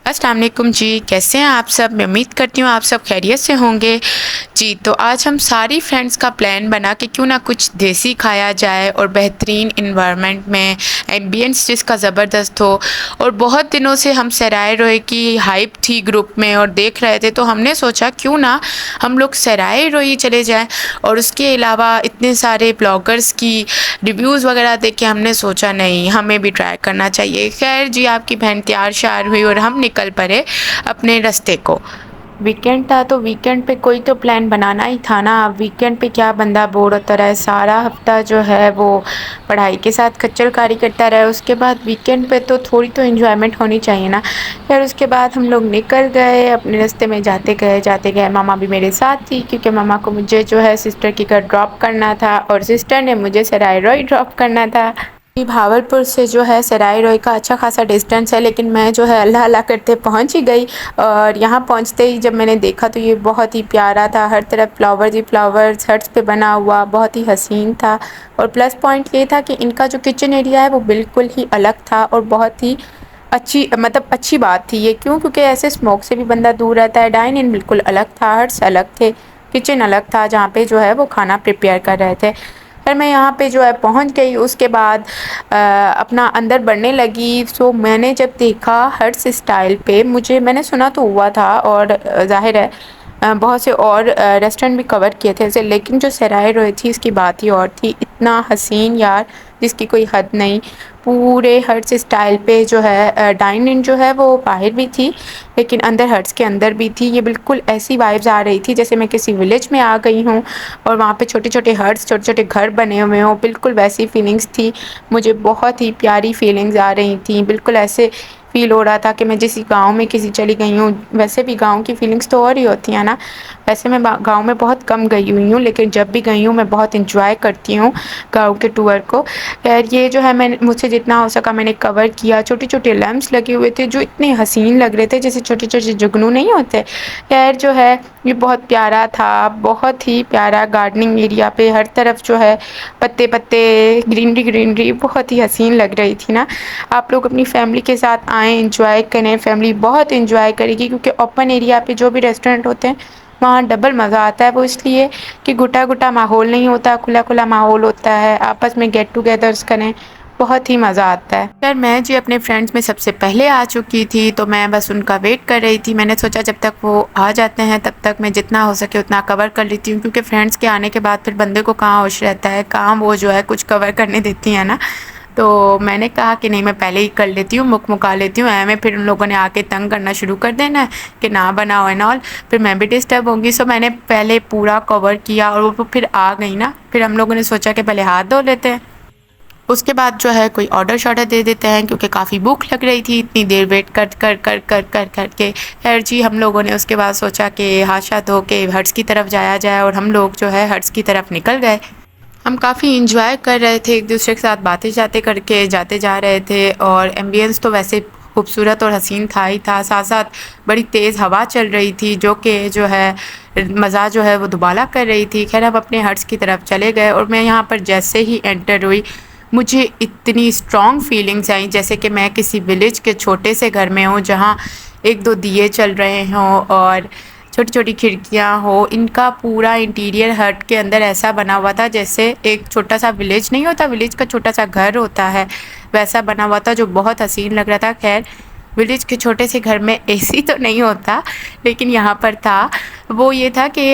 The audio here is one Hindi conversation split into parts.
अस्सलाम वालेकुम जी, कैसे हैं आप सब? मैं उम्मीद करती हूँ आप सब खैरियत से होंगे। जी, तो आज हम सारी फ्रेंड्स का प्लान बना के क्यों ना कुछ देसी खाया जाए और बेहतरीन एनवायरनमेंट में एम्बियंस जिसका ज़बरदस्त हो। और बहुत दिनों से हम सराय रोए की हाइप थी ग्रुप में और देख रहे थे, तो हमने सोचा क्यों ना हम लोग सराय रोई चले जाएँ। और उसके अलावा इतने सारे ब्लॉगर्स की रिव्यूज़ वगैरह देख के हमने सोचा नहीं, हमें भी ट्राई करना चाहिए। खैर जी, आपकी बहन तैयार श्यार हुई और हम निकल पड़े अपने रास्ते को। वीकेंड था तो वीकेंड पे कोई तो प्लान बनाना ही था ना। अब वीकेंड पे क्या बंदा बोर होता रहे, सारा हफ्ता जो है वो पढ़ाई के साथ खच्चरकारी करता रहे, उसके बाद वीकेंड पे तो थोड़ी तो एंजॉयमेंट होनी चाहिए ना। फिर उसके बाद हम लोग निकल गए अपने रास्ते में, जाते गए मामा भी मेरे साथ थी, क्योंकि मामा को मुझे जो है सिस्टर की घर ड्रॉप करना था और सिस्टर ने मुझे सराय रोई ड्रॉप करना था। भावलपुर से जो है सराय रोई का अच्छा खासा डिस्टेंस है, लेकिन मैं जो है अल्लाह अल्लाह करते पहुंच ही गई। और यहाँ पहुंचते ही जब मैंने देखा तो ये बहुत ही प्यारा था, हर तरफ फ्लावर्स ही फ्लावर्स हट्स पे बना हुआ, बहुत ही हसीन था। और प्लस पॉइंट ये था कि इनका जो किचन एरिया है वो बिल्कुल ही अलग था और बहुत ही अच्छी, मतलब अच्छी बात थी ये। क्यों? क्योंकि ऐसे स्मोक से भी बंदा दूर रहता है। डाइन इन बिल्कुल अलग था, हट्स अलग थे, किचन अलग था जहाँ पे जो है वो खाना प्रिपेयर कर रहे थे। फिर मैं यहाँ पे जो है पहुँच गई, उसके बाद अपना अंदर बढ़ने लगी। सो मैंने जब देखा हट्स स्टाइल पे, मैंने सुना तो हुआ था और ज़ाहिर है बहुत से और रेस्टोरेंट भी कवर किए थे ऐसे, लेकिन जो सराय रोय थी इसकी बात ही और थी। इतना हसीन यार, जिसकी कोई हद नहीं। पूरे हट्स स्टाइल पे जो है डाइन इन जो है वो बाहर भी थी, लेकिन अंदर हट्स के अंदर भी थी। ये बिल्कुल ऐसी वाइब्स आ रही थी जैसे मैं किसी विलेज में आ गई हूँ और वहाँ पे छोटे छोटे हट्स, छोटे छोटे घर बने हुए हों, बिल्कुल वैसी फीलिंग्स थी। मुझे बहुत ही प्यारी फीलिंग्स आ रही थी, बिल्कुल ऐसे फ़ील हो रहा था कि मैं जिस गाँव में किसी चली गई हूँ। वैसे भी गाँव की फीलिंग्स तो और ही होती हैं ना। वैसे मैं गाँव में बहुत कम गई हुई हूँ, लेकिन जब भी गई हूँ मैं बहुत इंजॉय करती हूँ गाँव के टूर को। खैर ये जो है, मैंने मुझसे जितना हो सका मैंने कवर किया। छोटे छोटे लैंप्स लगे हुए थे जो इतने हसीन लग रहे थे, जैसे छोटे छोटे जुगनू नहीं होते। खैर जो है ये बहुत प्यारा था, बहुत ही प्यारा। गार्डनिंग एरिया पे हर तरफ जो है पत्ते पत्ते, ग्रीनरी ग्रीनरी, बहुत ही हसीन लग रही थी ना। आप लोग अपनी फैमिली के साथ आएँ, इंजॉय करें, फैमिली बहुत इंजॉय करेगी, क्योंकि ओपन एरिया पे जो भी रेस्टोरेंट होते हैं वहाँ डबल मज़ा आता है। वो इसलिए कि घुटा घुटा माहौल नहीं होता, खुला खुला माहौल होता है, आपस में गेट टुगेदर्स करें, बहुत ही मज़ा आता है। खैर मैं जी अपने फ्रेंड्स में सबसे पहले आ चुकी थी, तो मैं बस उनका वेट कर रही थी। मैंने सोचा जब तक वो आ जाते हैं तब तक मैं जितना हो सके उतना कवर कर लेती हूँ, क्योंकि फ्रेंड्स के आने के बाद फिर बंदे को कहाँ होश रहता है, कहाँ वो जो है कुछ कवर करने देती है ना। तो मैंने कहा कि नहीं, मैं पहले ही कर लेती हूँ, मुका लेती हूँ, ऐਵੇਂ फिर उन लोगों ने आके तंग करना शुरू कर देना है कि ना बनाओ एंड ऑल, फिर मैं भी डिस्टर्ब होंगी। सो मैंने पहले पूरा कवर किया और वो फिर आ गई ना। फिर हम लोगों ने सोचा कि पहले हाथ धो लेते हैं, उसके बाद जो है कोई ऑर्डर शॉर्डर दे देते हैं, क्योंकि काफ़ी भूख लग रही थी इतनी देर वेट कर के। खैर जी हम लोगों ने उसके बाद सोचा कि हाथ शाथ धो के हट्स की तरफ जाया जाए, और हम लोग जो है हट्स की तरफ निकल गए। हम काफ़ी इंजॉय कर रहे थे, एक दूसरे के साथ बातें शातें करके जाते जा रहे थे। और एम्बियंस तो वैसे खूबसूरत और हसीन था ही था, साथ साथ बड़ी तेज़ हवा चल रही थी जो कि जो है मज़ा जो है वो दुबाला कर रही थी। खैर हम अपने हट्स की तरफ चले गए और मैं यहाँ पर जैसे ही एंटर हुई, मुझे इतनी स्ट्रॉन्ग फीलिंग्स आई जैसे कि मैं किसी विलेज के छोटे से घर में हूँ, जहाँ एक दो दिए चल रहे हों और छोटी छोटी खिड़कियाँ हो। इनका पूरा इंटीरियर हट के अंदर ऐसा बना हुआ था जैसे एक छोटा सा विलेज नहीं होता, विलेज का छोटा सा घर होता है, वैसा बना हुआ था, जो बहुत हसीन लग रहा था। खैर विलेज के छोटे से घर में एसी तो नहीं होता, लेकिन यहाँ पर था। वो ये था कि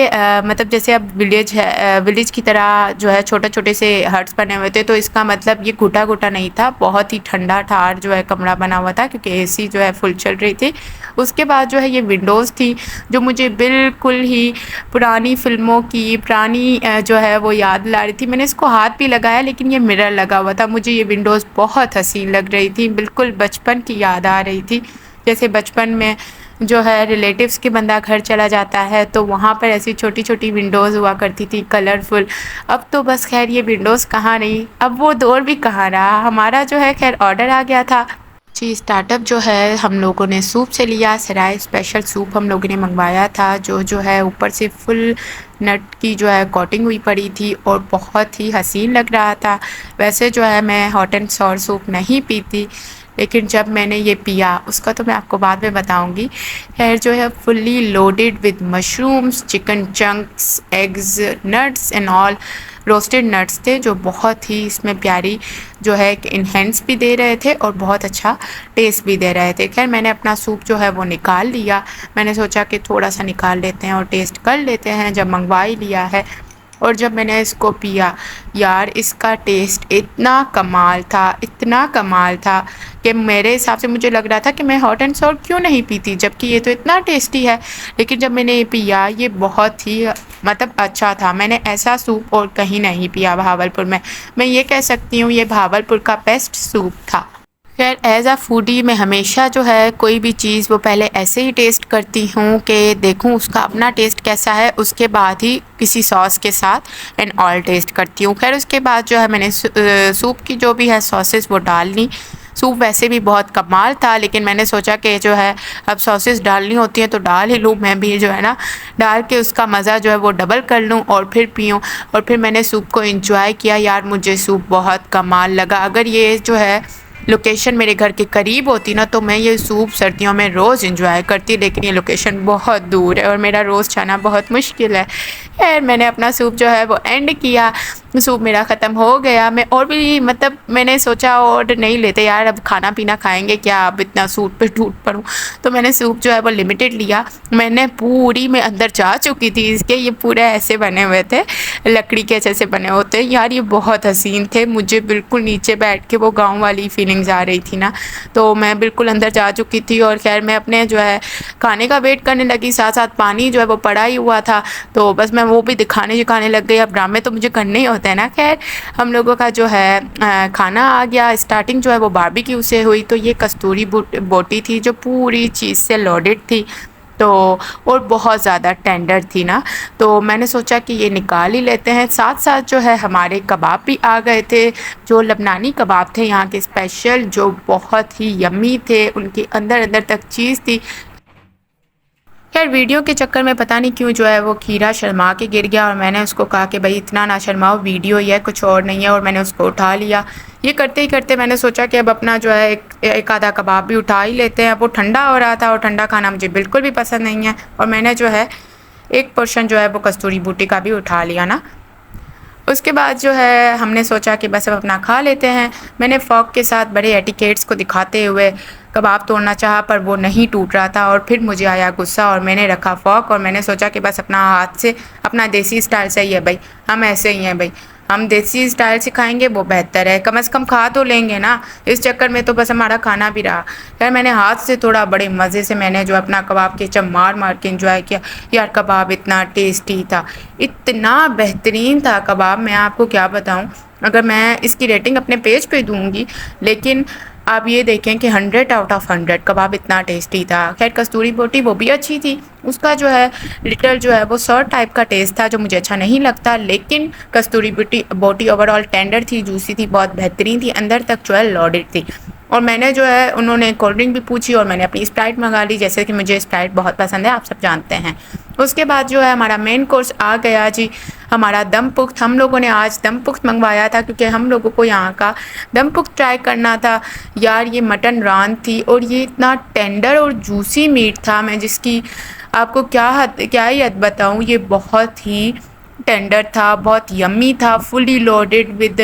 मतलब जैसे अब विलेज है, विलेज की तरह जो है छोटे छोटे से हट्स बने हुए थे, तो इसका मतलब ये घुटा घुटा नहीं था, बहुत ही ठंडा ठार जो है कमरा बना हुआ था, क्योंकि एसी जो है फुल चल रही थी। उसके बाद जो है ये विंडोज़ थी जो मुझे बिल्कुल ही पुरानी फ़िल्मों की पुरानी जो है वो याद दिला रही थी। मैंने इसको हाथ भी लगाया, लेकिन ये मिरर लगा हुआ था। मुझे ये विंडोज़ बहुत हसीन लग रही थी, बिल्कुल बचपन की याद आ रही थी। जैसे बचपन में जो है रिलेटिव्स के बंदा घर चला जाता है तो वहाँ पर ऐसी छोटी छोटी विंडोज़ हुआ करती थी कलरफुल। अब तो बस खैर ये विंडोज़ कहाँ रही, अब वो दौर भी कहाँ रहा। हमारा जो है खैर ऑर्डर आ गया था जी। स्टार्टअप जो है हम लोगों ने सूप से लिया, सराय स्पेशल सूप हम लोगों ने मंगवाया था, जो है ऊपर से फुल नट की जो है कोटिंग हुई पड़ी थी और बहुत ही हसीन लग रहा था। वैसे जो है मैं हॉट एंड सॉर सूप नहीं पीती, लेकिन जब मैंने ये पिया उसका तो मैं आपको बाद में बताऊंगी। खैर जो है fully loaded with mushrooms, chicken chunks, eggs, nuts and all, roasted nuts थे जो बहुत ही इसमें प्यारी जो है इन्हेंस भी दे रहे थे और बहुत अच्छा टेस्ट भी दे रहे थे। खैर मैंने अपना सूप जो है वो निकाल लिया। मैंने सोचा कि थोड़ा सा निकाल लेते हैं और टेस्ट कर लेते हैं जब मंगवा ही लिया है। और जब मैंने इसको पिया यार, इसका टेस्ट इतना कमाल था, इतना कमाल था कि मेरे हिसाब से मुझे लग रहा था कि मैं हॉट एंड सॉल्ट क्यों नहीं पीती, जबकि ये तो इतना टेस्टी है। लेकिन जब मैंने ये पिया ये बहुत ही मतलब अच्छा था। मैंने ऐसा सूप और कहीं नहीं पिया भावलपुर में। मैं ये कह सकती हूँ ये भावलपुर का बेस्ट सूप था। खैर एज़ अ फूडी मैं हमेशा जो है कोई भी चीज़ वो पहले ऐसे ही टेस्ट करती हूँ कि देखूँ उसका अपना टेस्ट कैसा है, उसके बाद ही किसी सॉस के साथ एंड ऑल टेस्ट करती हूँ। खैर उसके बाद जो है मैंने सूप की जो भी है सॉसेस वो डाल ली। सूप वैसे भी बहुत कमाल था, लेकिन मैंने सोचा कि जो है अब सॉसेस डालनी होती हैं तो डाल ही लूँ मैं भी, जो है ना, डाल के उसका मज़ा जो है वो डबल कर लूँ और फिर पीऊँ। और फिर मैंने सूप को एंजॉय किया। यार मुझे सूप बहुत कमाल लगा। अगर ये जो है लोकेशन मेरे घर के करीब होती ना तो मैं ये सूप सर्दियों में रोज़ इंजॉय करती, लेकिन ये लोकेशन बहुत दूर है और मेरा रोज़ जाना बहुत मुश्किल है। खैर मैंने अपना सूप जो है वो एंड किया। सूप मेरा ख़त्म हो गया। मैं और भी मतलब मैंने सोचा और नहीं लेते यार, अब खाना पीना खाएंगे क्या, अब इतना सूप पे टूट पड़ूँ। तो मैंने सूप जो है वो लिमिटेड लिया। मैंने पूरी में अंदर जा चुकी थी इसके। ये पूरे ऐसे बने हुए थे, लकड़ी के जैसे बने होते हैं यार, ये बहुत हसीन थे। मुझे बिल्कुल नीचे बैठ के वो गाँव वाली फीलिंग्स आ रही थी ना, तो मैं बिल्कुल अंदर जा चुकी थी। और खैर मैं अपने जो है खाने का वेट करने लगी, साथ साथ पानी जो है वो पड़ा ही हुआ था, तो बस मैं वो भी दिखाने लग गई। अब ड्रामे तो मुझे करने ही होते हैं ना। खैर हम लोगों का जो है खाना आ गया। स्टार्टिंग जो है वो बारबेक्यू से हुई। तो ये कस्तूरी बोटी थी जो पूरी चीज़ से लोडेड थी, तो और बहुत ज़्यादा टेंडर थी ना, तो मैंने सोचा कि ये निकाल ही लेते हैं। साथ साथ जो है हमारे कबाब भी आ गए थे, जो लबनानी कबाब थे यहाँ के स्पेशल, जो बहुत ही यम्मी थे। उनके अंदर अंदर तक चीज़ थी। खैर वीडियो के चक्कर में पता नहीं क्यों जो है वो खीरा शर्मा के गिर गया और मैंने उसको कहा कि भाई इतना ना शर्माओ, वीडियो ही है कुछ और नहीं है, और मैंने उसको उठा लिया। ये करते ही करते मैंने सोचा कि अब अपना जो है एक आधा कबाब भी उठा ही लेते हैं। वो ठंडा हो रहा था और ठंडा खाना मुझे बिल्कुल भी पसंद नहीं है, और मैंने जो है एक पोर्शन जो है वो कस्तूरी बूटी का भी उठा लिया ना। उसके बाद जो है हमने सोचा कि बस अब अपना खा लेते हैं। मैंने फ़ॉक के साथ बड़े एटिकेट्स को दिखाते हुए कबाब तोड़ना चाहा, पर वो नहीं टूट रहा था और फिर मुझे आया गुस्सा और मैंने रखा फ़ॉक और मैंने सोचा कि बस अपना हाथ से, अपना देसी स्टाइल से ही है भाई, हम ऐसे ही हैं भाई, हम देसी स्टाइल से खाएंगे वो बेहतर है, कम से कम खा तो लेंगे ना। इस चक्कर में तो बस हमारा खाना भी रहा। यार मैंने हाथ से थोड़ा बड़े मज़े से मैंने जो अपना कबाब के चम मार मार के इंजॉय किया। यार कबाब इतना टेस्टी था, इतना बेहतरीन था कबाब, मैं आपको क्या बताऊं। अगर मैं इसकी रेटिंग अपने पेज पे दूंगी, लेकिन आप ये देखें कि 100 आउट ऑफ 100 कबाब इतना टेस्टी था। खैर कस्तूरी बोटी वो भी अच्छी थी, उसका जो है लिटल जो है वो सॉर टाइप का टेस्ट था जो मुझे अच्छा नहीं लगता, लेकिन कस्तूरी बोटी ओवरऑल टेंडर थी, जूसी थी, बहुत बेहतरीन थी, अंदर तक जो है लॉडेड थी। और मैंने जो है उन्होंने कोल्ड ड्रिंक भी पूछी और मैंने अपनी स्प्राइट मंगा ली, जैसे कि मुझे स्प्राइट बहुत पसंद है, आप सब जानते हैं। उसके बाद जो है हमारा मेन कोर्स आ गया जी, हमारा दम पुख्त। हम लोगों ने आज दम पुख्त मंगवाया था क्योंकि हम लोगों को यहाँ का दम पुख्त ट्राई करना था। यार ये मटन रान थी और ये इतना टेंडर और जूसी मीट था, मैं जिसकी आपको क्या ही हद बताऊँ। ये बहुत ही टेंडर था, बहुत यम्मी था, fully loaded with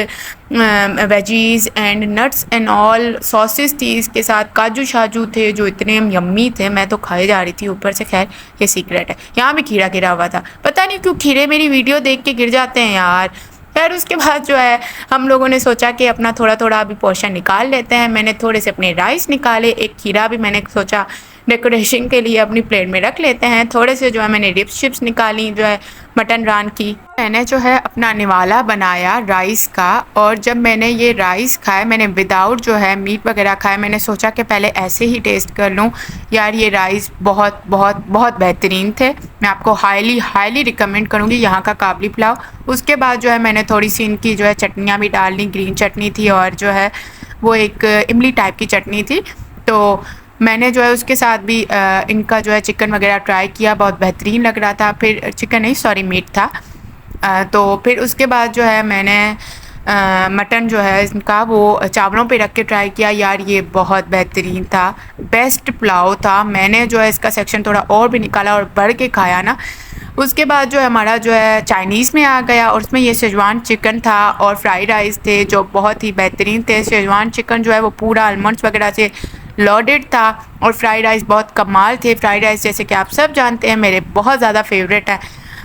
veggies and nuts and all, sauces थी इसके साथ, काजू शाजू थे जो इतने यम्मी थे, मैं तो खाए जा रही थी ऊपर से। खैर ये सीक्रेट है। यहाँ भी खीरा गिरा हुआ था, पता नहीं क्यों खीरे मेरी वीडियो देख के गिर जाते हैं यार। खैर उसके बाद जो है हम लोगों ने सोचा कि अपना थोड़ा थोड़ा अभी पोर्शन निकाल लेते हैं। मैंने थोड़े से अपने राइस निकाले, एक खीरा भी मैंने सोचा डेकोरेशन के लिए अपनी प्लेट में रख लेते हैं। थोड़े से जो है मैंने रिप्स शिप्स निकाली जो है मटन रान की। मैंने जो है अपना निवाला बनाया राइस का, और जब मैंने ये राइस खाया मैंने विदाउट जो है मीट वगैरह खाया। मैंने सोचा कि पहले ऐसे ही टेस्ट कर लूँ। यार ये राइस बहुत बहुत बहुत बेहतरीन थे, मैं आपको हाईली रिकमेंड करूँगी यहाँ का काबली पुलाव। उसके बाद जो है मैंने थोड़ी सी इनकी जो है चटनियाँ भी डाल ली, ग्रीन चटनी थी और जो है वो एक इमली टाइप की चटनी थी, तो मैंने जो है उसके साथ भी इनका जो है चिकन वगैरह ट्राई किया, बहुत बेहतरीन लग रहा था। फिर चिकन नहीं सॉरी मीट था। तो फिर उसके बाद जो है मैंने मटन जो है इनका वो चावलों पे रख के ट्राई किया यार, ये बहुत बेहतरीन था, बेस्ट पुलाव था। मैंने जो है इसका सेक्शन थोड़ा और भी निकाला और बढ़ के खाया ना। उसके बाद जो है हमारा जो है चाइनीज़ में आ गया और उसमें ये शेजवान चिकन था और फ्राइड राइस थे जो बहुत ही बेहतरीन थे। शेजवान चिकन जो है वो पूरा आलमंड्स वगैरह से लॉडेड था और फ्राइड राइस बहुत कमाल थे। फ्राइड राइस जैसे कि आप सब जानते हैं मेरे बहुत ज़्यादा फेवरेट है।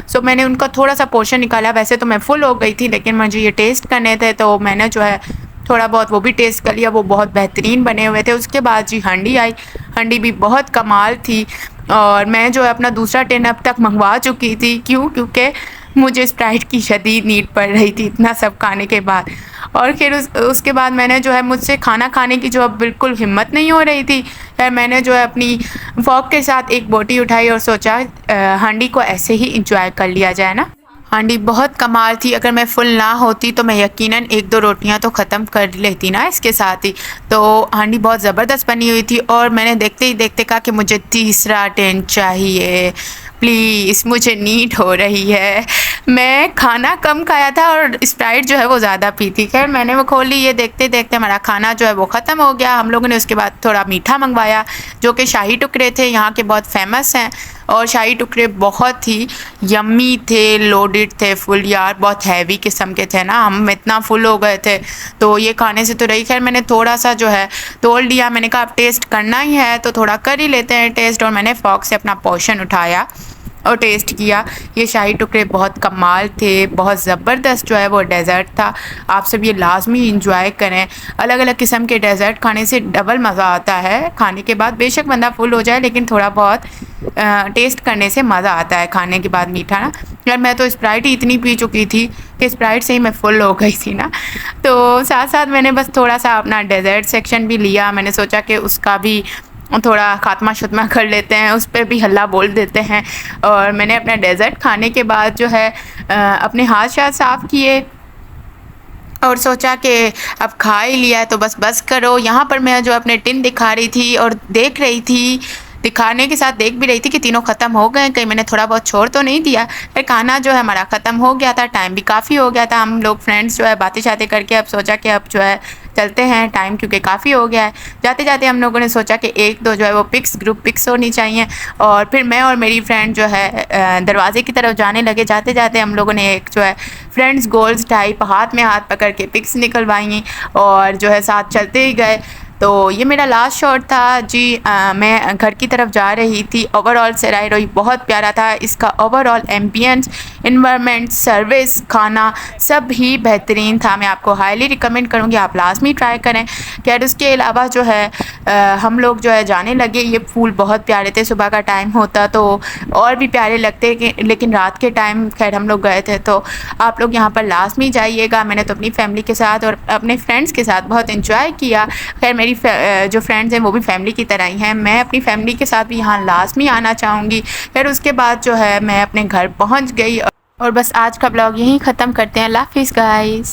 सो मैंने उनका थोड़ा सा पोर्शन निकाला, वैसे तो मैं फुल हो गई थी लेकिन मुझे ये टेस्ट करने थे तो मैंने जो है थोड़ा बहुत वो भी टेस्ट कर लिया, वो बहुत बेहतरीन बने हुए थे। उसके बाद जी हांडी आई, हांडी भी बहुत कमाल थी और मैं जो है अपना दूसरा टिन अब तक मंगवा चुकी थी। क्योंकि मुझे स्प्राइट की शदीद नीड पड़ रही थी इतना सब खाने के बाद। और फिर उसके बाद मैंने जो है मुझसे खाना खाने की जो अब बिल्कुल हिम्मत नहीं हो रही थी, फिर मैंने जो है अपनी फ़ोक के साथ एक बोटी उठाई और सोचा हांडी को ऐसे ही इंजॉय कर लिया जाए ना। हांडी बहुत कमाल थी, अगर मैं फुल ना होती तो मैं यकीनन एक दो रोटियां तो ख़त्म कर लेती ना इसके साथ ही। तो हांडी बहुत ज़बरदस्त बनी हुई थी और मैंने देखते ही देखते कहा कि मुझे तीसरा टेन चाहिए प्लीज़, मुझे नीड हो रही है। मैं खाना कम खाया था और स्प्राइट जो है वो ज़्यादा पी थी। खैर मैंने वो खोल ली, ये देखते देखते हमारा खाना जो है वो ख़त्म हो गया। हम लोगों ने उसके बाद थोड़ा मीठा मंगवाया जो कि शाही टुकड़े थे, यहाँ के बहुत फेमस हैं और शाही टुकड़े बहुत ही यम्मी थे, लोडेड थे फुल यार, बहुत हैवी किस्म के थे ना, हम इतना फुल हो गए थे तो ये खाने से तो रही। खैर मैंने थोड़ा सा जो है तोड़ लिया, मैंने कहा अब टेस्ट करना ही है तो थोड़ा कर ही लेते हैं टेस्ट, और मैंने फॉक से अपना पोर्शन उठाया और टेस्ट किया। ये शाही टुकड़े बहुत कमाल थे, बहुत ज़बरदस्त जो है वो डेज़र्ट था। आप सब ये लाजमी इंजॉय करें, अलग अलग किस्म के डेज़र्ट खाने से डबल मज़ा आता है खाने के बाद। बेशक बंदा फुल हो जाए लेकिन थोड़ा बहुत टेस्ट करने से मज़ा आता है खाने के बाद मीठा ना। यार मैं तो स्प्राइट ही इतनी पी चुकी थी कि स्प्राइट से ही मैं फुल हो गई थी ना। तो साथ साथ मैंने बस थोड़ा सा अपना डेज़र्ट सेक्शन भी लिया, मैंने सोचा कि उसका भी थोड़ा खात्मा शुत्मा कर लेते हैं, उस पर भी हल्ला बोल देते हैं। और मैंने अपना डेज़र्ट खाने के बाद जो है अपने हाथ शाथ साफ़ किए और सोचा कि अब खा ही लिया है तो बस करो। यहाँ पर मैं जो अपने टिन दिखा रही थी और देख रही थी, दिखाने के साथ देख भी रही थी कि तीनों ख़त्म हो गए, कहीं मैंने थोड़ा बहुत छोड़ तो नहीं दिया। फिर खाना जो है हमारा ख़त्म हो गया था, टाइम भी काफ़ी हो गया था। हम लोग फ्रेंड्स जो है बातें शातें करके अब सोचा कि अब जो है चलते हैं, टाइम क्योंकि काफ़ी हो गया है। जाते जाते हम लोगों ने सोचा कि एक दो जो है वो ग्रुप पिक्स होनी चाहिए, और फिर मैं और मेरी फ्रेंड जो है दरवाजे की तरफ जाने लगे। जाते जाते हम लोगों ने एक जो है फ्रेंड्स गोल्स टाइप हाथ में हाथ पकड़ के पिक्स निकलवाई और जो है साथ चलते ही गए। तो ये मेरा लास्ट शॉट था जी। मैं घर की तरफ जा रही थी। ओवरऑल सराय रोही बहुत प्यारा था, इसका ओवरऑल एम्बियंस, इन्वायरमेंट, सर्विस, खाना सब ही बेहतरीन था। मैं आपको हाईली रिकमेंड करूँगी, आप लाजमी ट्राई करें। खैर उसके अलावा जो है हम लोग जो है जाने लगे। ये फूल बहुत प्यारे थे, सुबह का टाइम होता तो और भी प्यारे लगते लेकिन रात के टाइम खैर हम लोग गए थे। तो आप लोग यहाँ पर लाजमी जाइएगा। मैंने तो अपनी फैमिली के साथ और अपने फ्रेंड्स के साथ बहुत इंजॉय किया। खैर मेरी जो फ्रेंड्स हैं वो भी फैमिली की तरह ही हैं, मैं अपनी फैमिली के साथ भी यहाँ लाजमी आना चाहूँगी। फिर उसके बाद जो है मैं अपने घर पहुँच गई और बस आज का ब्लॉग यहीं ख़त्म करते हैं। अल्लाह हाफिज़ गाइस।